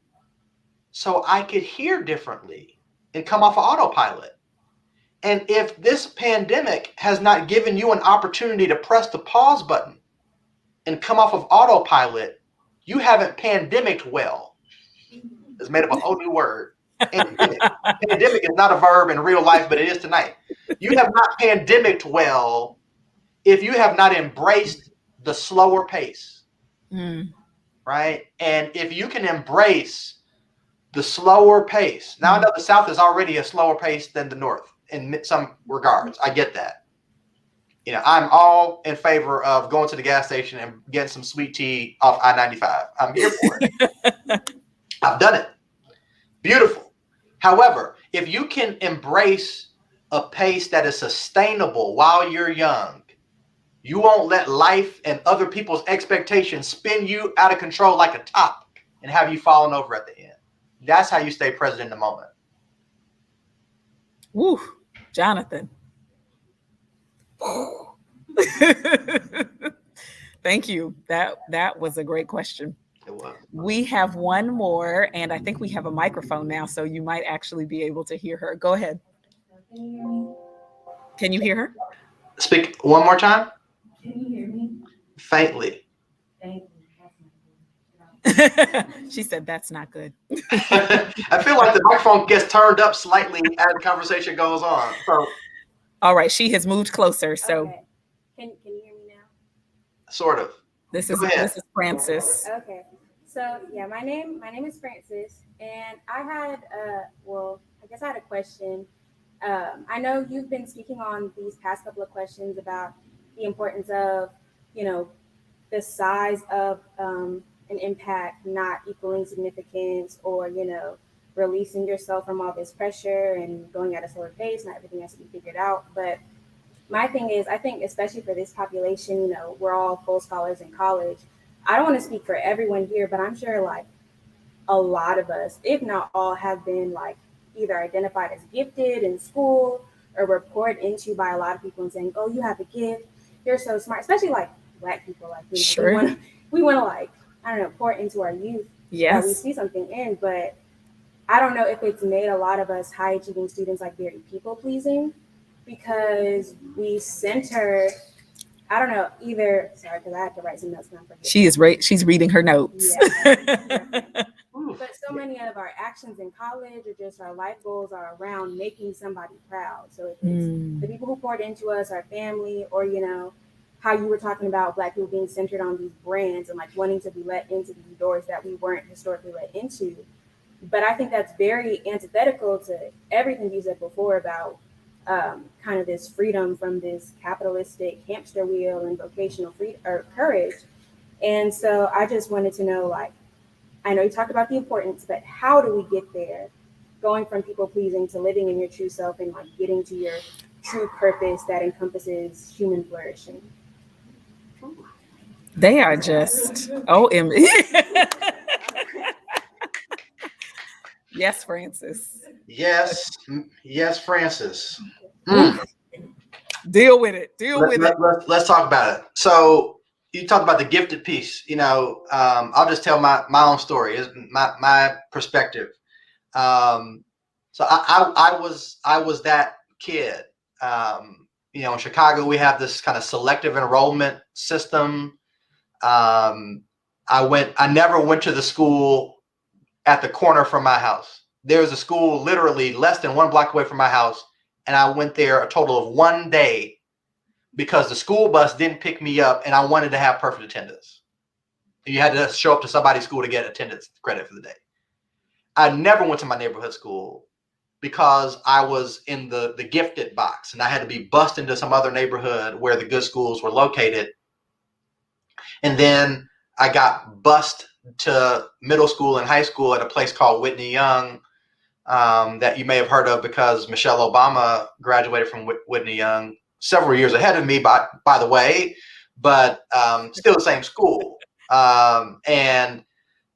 so I could hear differently and come off of autopilot. And if this pandemic has not given you an opportunity to press the pause button and come off of autopilot, you haven't pandemicked well. It's made up a whole new word. Pandemic. Pandemic is not a verb in real life, but it is tonight. You have not pandemicked well if you have not embraced the slower pace. Right? And if you can embrace the slower pace. Now, I know the South is already a slower pace than the North in some regards. I get that. I'm all in favor of going to the gas station and getting some sweet tea off I-95. I'm here for it. I've done it. Beautiful. However, if you can embrace a pace that is sustainable while you're young, you won't let life and other people's expectations spin you out of control like a top and have you falling over at the end. That's how you stay present in the moment. Woo, Jonathan. Thank you. That was a great question. It was. We have one more, and I think we have a microphone now, so you might actually be able to hear her. Go ahead. Can you hear me? Can you hear her? Speak one more time. Can you hear me? Faintly. Thank you. She said that's not good. I feel like the microphone gets turned up slightly as the conversation goes on. So, all right, she has moved closer. So, Okay. Can you hear me now? sort of. This is Francis. Okay. So yeah, my name is Francis, and I had I had a question. I know you've been speaking on these past couple of questions about the importance of, the size of an impact not equaling significance, or, releasing yourself from all this pressure and going at a slower pace, not everything has to be figured out. But my thing is, I think especially for this population, we're all full scholars in college. I don't want to speak for everyone here, but I'm sure like a lot of us, if not all, have been like either identified as gifted in school, or we're poured into by a lot of people and saying, "Oh, you have a gift. You're so smart." Especially like Black people, like Sure. we want to like I don't know pour into our youth that we Yes. see something in, but I don't know if it's made a lot of us high achieving students like very people pleasing because we center. I don't know either. Sorry, because I have to write some notes and I forget. She is she's reading her notes. Yeah, definitely. But so many of our actions in college or just our life goals are around making somebody proud. So if it's the people who poured into us, our family, or how you were talking about Black people being centered on these brands and like wanting to be let into these doors that we weren't historically let into. But I think that's very antithetical to everything you said before about kind of this freedom from this capitalistic hamster wheel and vocational freedom or courage. And so I just wanted to know, like, I know you talked about the importance, but how do we get there? Going from people pleasing to living in your true self and like getting to your true purpose that encompasses human flourishing. They are just OMG. Yes, Francis. Yes, yes, Francis. Mm. Deal with it. Deal with it. Let's talk about it. So you talked about the gifted piece. I'll just tell my own story, my perspective. So I was that kid. In Chicago, we have this kind of selective enrollment system. I never went to the school at the corner from my house. There was a school literally less than 1 block away from my house, and I went there a total of 1 day because the school bus didn't pick me up, and I wanted to have perfect attendance. You had to show up to somebody's school to get attendance credit for the day. I never went to my neighborhood school because I was in the gifted box, and I had to be bussed into some other neighborhood where the good schools were located. And then I got bussed to middle school and high school at a place called Whitney Young, that you may have heard of because Michelle Obama graduated from Whitney Young several years ahead of me, by the way, but still the same school. And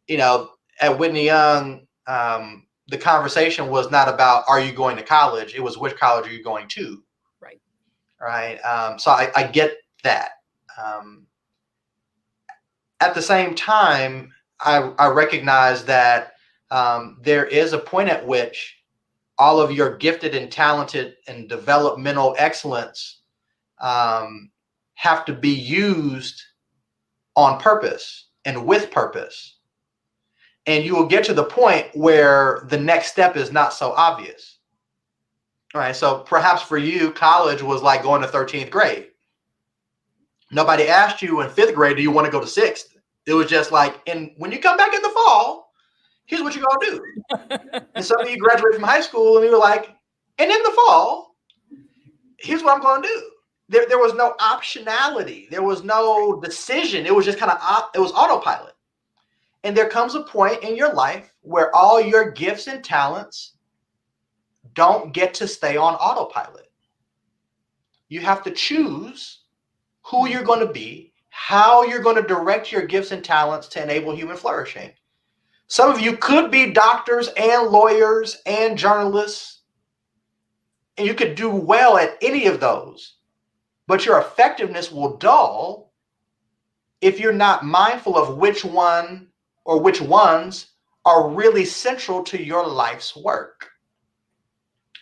at Whitney Young, the conversation was not about are you going to college? It was which college are you going to? Right. Right. So I get that. At the same time, I recognize that there is a point at which all of your gifted and talented and developmental excellence have to be used on purpose and with purpose. And you will get to the point where the next step is not so obvious. All right. So perhaps for you, college was like going to 13th grade. Nobody asked you in 5th grade, do you want to go to 6th? It was just like, and when you come back in the fall, here's what you're going to do. And some of you graduated from high school and you were like, and in the fall, here's what I'm going to do. There was no optionality. There was no decision. It was just kind of, it was autopilot. And there comes a point in your life where all your gifts and talents don't get to stay on autopilot. You have to choose who you're going to be, how you're going to direct your gifts and talents to enable human flourishing. Some of you could be doctors and lawyers and journalists, and you could do well at any of those, but your effectiveness will dull if you're not mindful of which one or which ones are really central to your life's work.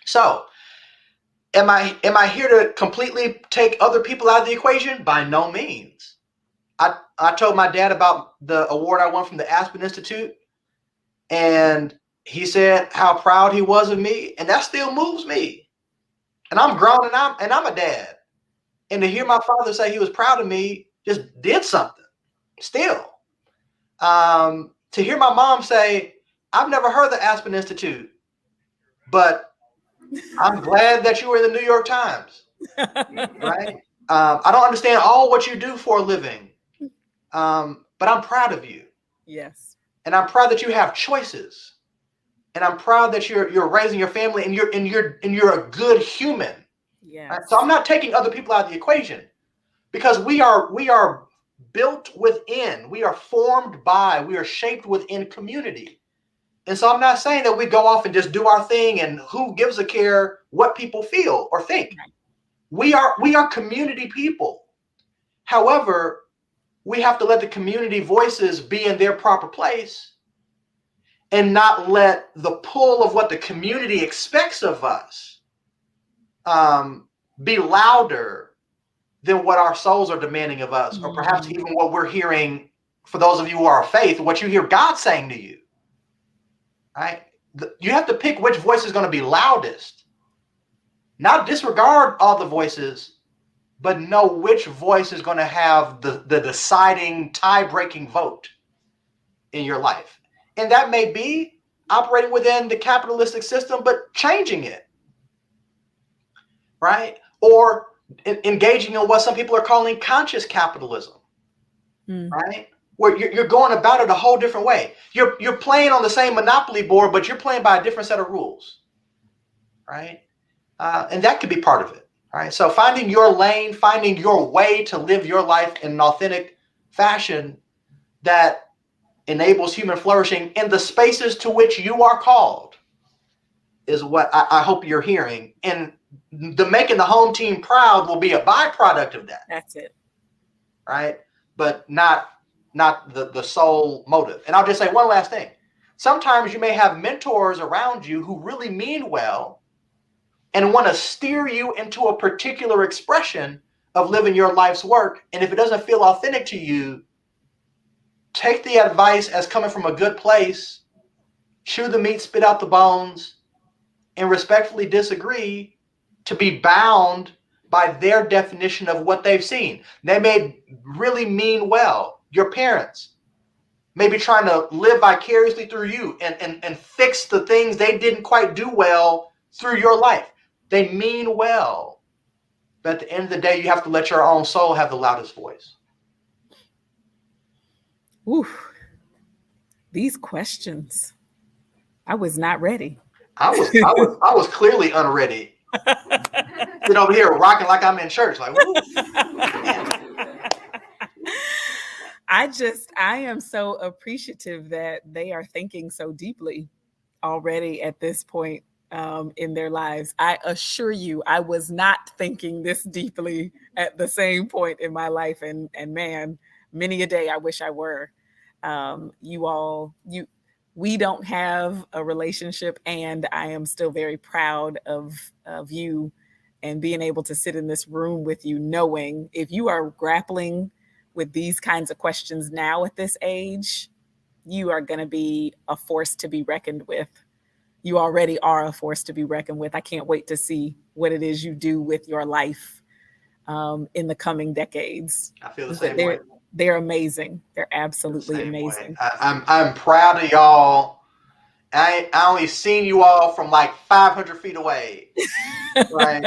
So, am I here to completely take other people out of the equation? By no means. I told my dad about the award I won from the Aspen Institute, and he said how proud he was of me, and that still moves me. And I'm grown, and I'm a dad, and to hear my father say he was proud of me just did something. Still, to hear my mom say, "I've never heard of the Aspen Institute, but I'm glad that you were in the New York Times." Right? I don't understand all what you do for a living, but I'm proud of you. Yes. And I'm proud that you have choices. And I'm proud that you're raising your family and you're a good human. Yes. Right? So I'm not taking other people out of the equation because we are built within, we are formed by, we are shaped within community. And so I'm not saying that we go off and just do our thing and who gives a care what people feel or think. We are community people. However, we have to let the community voices be in their proper place and not let the pull of what the community expects of us be louder than what our souls are demanding of us, or perhaps even what we're hearing. For those of you who are of faith, what you hear God saying to you, right? You have to pick which voice is going to be loudest. Not disregard all the voices, but know which voice is going to have the deciding, tie-breaking vote in your life. And that may be operating within the capitalistic system, but changing it, right? Or engaging in what some people are calling conscious capitalism, right? Where you're going about it a whole different way. You're playing on the same Monopoly board, but you're playing by a different set of rules, right? And that could be part of it, right? So finding your lane, finding your way to live your life in an authentic fashion that enables human flourishing in the spaces to which you are called is what I hope you're hearing. And the making the home team proud will be a byproduct of that. That's it. Right? But not the sole motive. And I'll just say one last thing. Sometimes you may have mentors around you who really mean well and want to steer you into a particular expression of living your life's work. And if it doesn't feel authentic to you, take the advice as coming from a good place, chew the meat, spit out the bones, and respectfully disagree to be bound by their definition of what they've seen. They may really mean well. Your parents may be trying to live vicariously through you and fix the things they didn't quite do well through your life. They mean well. But at the end of the day, you have to let your own soul have the loudest voice. Ooh, these questions. I was not ready. I was clearly unready. Sitting over here rocking like I'm in church, like, woo. I am so appreciative that they are thinking so deeply already at this point in their lives. I assure you, I was not thinking this deeply at the same point in my life, and man, many a day I wish I were. We don't have a relationship, and I am still very proud of you and being able to sit in this room with you, knowing if you are grappling with these kinds of questions now at this age, you are going to be a force to be reckoned with. You already are a force to be reckoned with. I can't wait to see what it is you do with your life in the coming decades. I feel the same way. They're amazing. They're absolutely amazing. I'm proud of y'all. I only seen you all from like 500 feet away, right?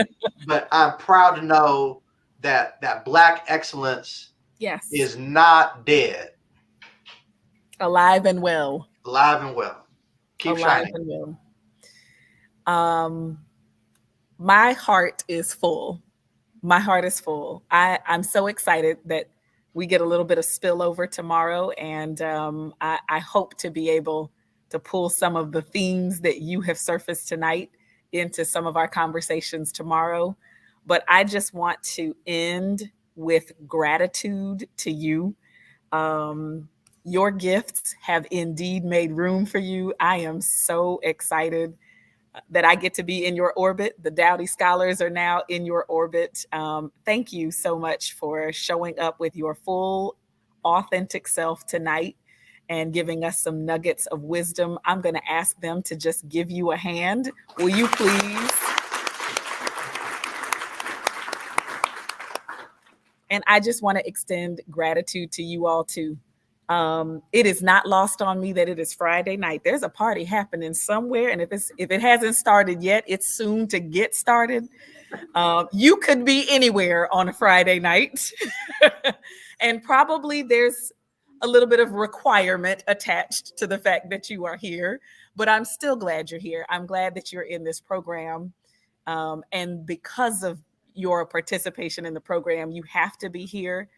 But I'm proud to know that Black excellence is not dead. Alive and well. Alive and well. Keep alive shining. And well. My heart is full. My heart is full. I'm so excited that we get a little bit of spillover tomorrow, and I hope to be able to pull some of the themes that you have surfaced tonight into some of our conversations tomorrow. But I just want to end with gratitude to you. Your gifts have indeed made room for you. I am so excited that I get to be in your orbit. The Dowdy Scholars are now in your orbit. Thank you so much for showing up with your full, authentic self tonight and giving us some nuggets of wisdom. I'm going to ask them to just give you a hand. Will you please? And I just want to extend gratitude to you all too. It is not lost on me that it is Friday night. There's a party happening somewhere, and if it hasn't started yet, it's soon to get started. You could be anywhere on a Friday night, and probably there's a little bit of requirement attached to the fact that you are here. But I'm still glad you're here. I'm glad that you're in this program, and because of your participation in the program, you have to be here.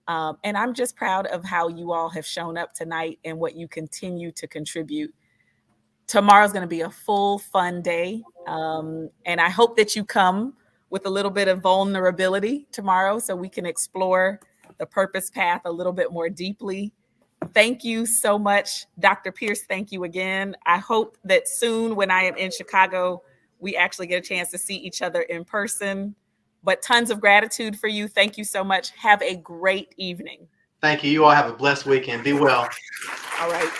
And I'm just proud of how you all have shown up tonight and what you continue to contribute. tomorrow's going to be a full fun day. And I hope that you come with a little bit of vulnerability tomorrow so we can explore the purpose path a little bit more deeply. Thank you so much, Dr. Pearce. Thank you again. I hope that soon when I am in Chicago, we actually get a chance to see each other in person. But tons of gratitude for you. Thank you so much. Have a great evening. Thank you. You all have a blessed weekend. Be well. All right.